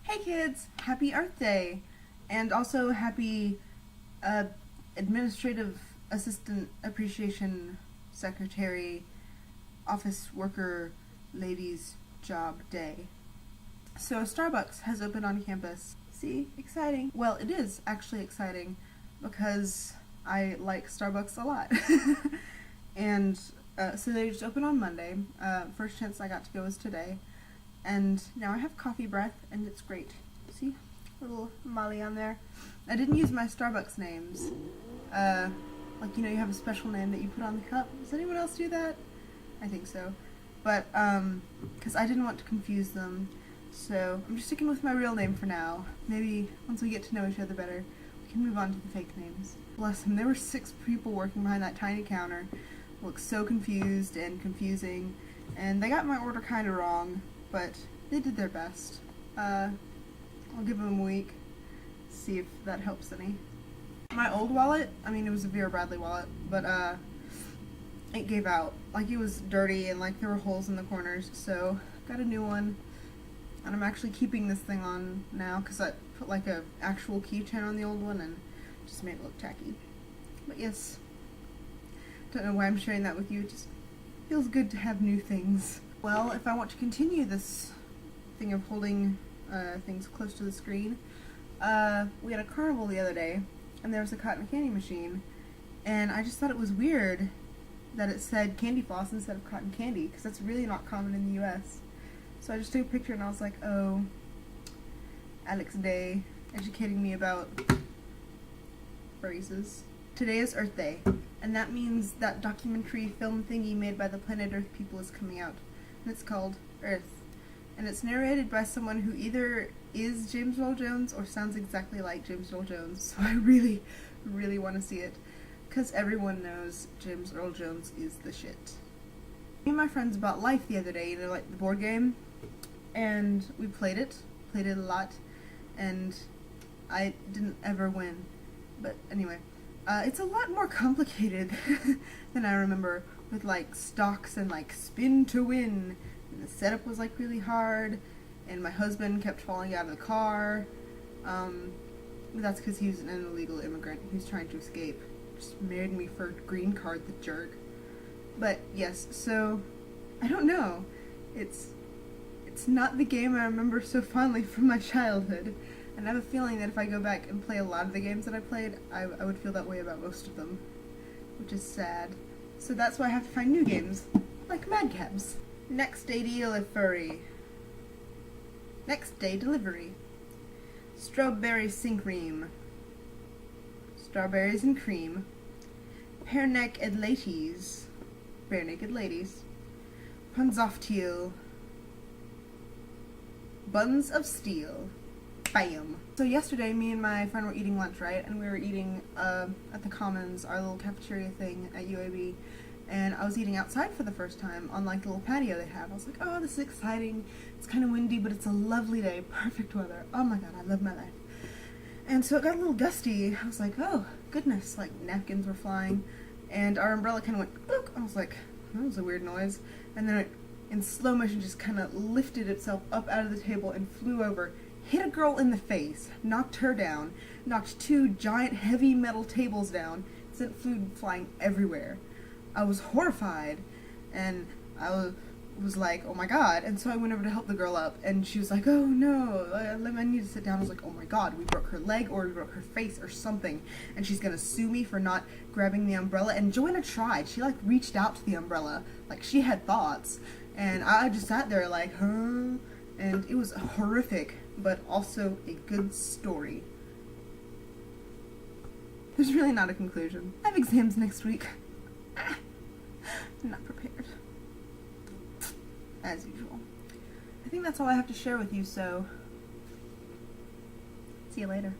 Hey kids, happy Earth Day, and also happy Administrative Assistant Appreciation Secretary Office Worker Ladies Job Day. So Starbucks has opened on campus. See? Exciting. Well, it is actually exciting because I like Starbucks a lot. And so they just opened on Monday. First chance I got to go was today. And now I have coffee breath, and it's great. See? Little Molly on there. I didn't use my Starbucks names. Like, you know, you have a special name that you put on the cup. Does anyone else do that? I think so. But, because I didn't want to confuse them. So, I'm just sticking with my real name for now. Maybe once we get to know each other better, we can move on to the fake names. Bless them, there were 6 people working behind that tiny counter. Looked so confused and confusing. And they got my order kinda wrong, but they did their best. I'll give them a week, see if that helps any. My old wallet, I mean it was a Vera Bradley wallet, but it gave out. Like, it was dirty and like there were holes in the corners, so got a new one. And I'm actually keeping this thing on now because I put like a actual keychain on the old one and just made it look tacky. But yes, don't know why I'm sharing that with you, it just feels good to have new things. Well, if I want to continue this thing of holding things close to the screen, we had a carnival the other day, and there was a cotton candy machine, and I just thought it was weird that it said candy floss instead of cotton candy, because that's really not common in the US. So I just took a picture and I was like, oh, Alex Day educating me about phrases. Today is Earth Day, and that means that documentary film thingy made by the Planet Earth people is coming out. And it's called Earth. And it's narrated by someone who either is James Earl Jones or sounds exactly like James Earl Jones. So I really, really want to see it. Because everyone knows James Earl Jones is the shit. Me and my friends bought Life the other day, you know, like the board game. And we played it a lot. And I didn't ever win. But anyway, it's a lot more complicated than I remember. With like stocks and like spin to win, and the setup was like really hard, and my husband kept falling out of the car. That's because he was an illegal immigrant who's trying to escape. Just married me for a green card, the jerk. But yes, so I don't know. It's not the game I remember so fondly from my childhood, and I have a feeling that if I go back and play a lot of the games that I played, I would feel that way about most of them, which is sad. So that's why I have to find new games, like Madcap's. Next day delivery. Next day delivery. Strawberry sin cream. Strawberries and cream. Bare naked ladies. Bare naked ladies. Punzoftiel. Buns of steel. Bam. So yesterday, me and my friend were eating lunch, right? And we were eating at the Commons, our little cafeteria thing at UAB. And I was eating outside for the first time on like the little patio they have. I was like, oh, this is exciting. It's kind of windy, but it's a lovely day. Perfect weather. Oh my god, I love my life. And so it got a little gusty. I was like, oh, goodness. Like, napkins were flying. And our umbrella kind of went, book. I was like, that was a weird noise. And then it, in slow motion, just kind of lifted itself up out of the table and flew over. Hit a girl in the face, knocked her down, knocked 2 giant heavy metal tables down, sent food flying everywhere. I was horrified, and I was like, oh my god, and so I went over to help the girl up, and she was like, oh no, I need to sit down. I was like, oh my god, we broke her leg, or we broke her face, or something, and she's gonna sue me for not grabbing the umbrella, and Joanna tried. She, like, reached out to the umbrella, like, she had thoughts, and I just sat there like, huh, and it was horrific, but also a good story. There's really not a conclusion. I have exams next week. I'm not prepared. As usual. I think that's all I have to share with you, so see you later.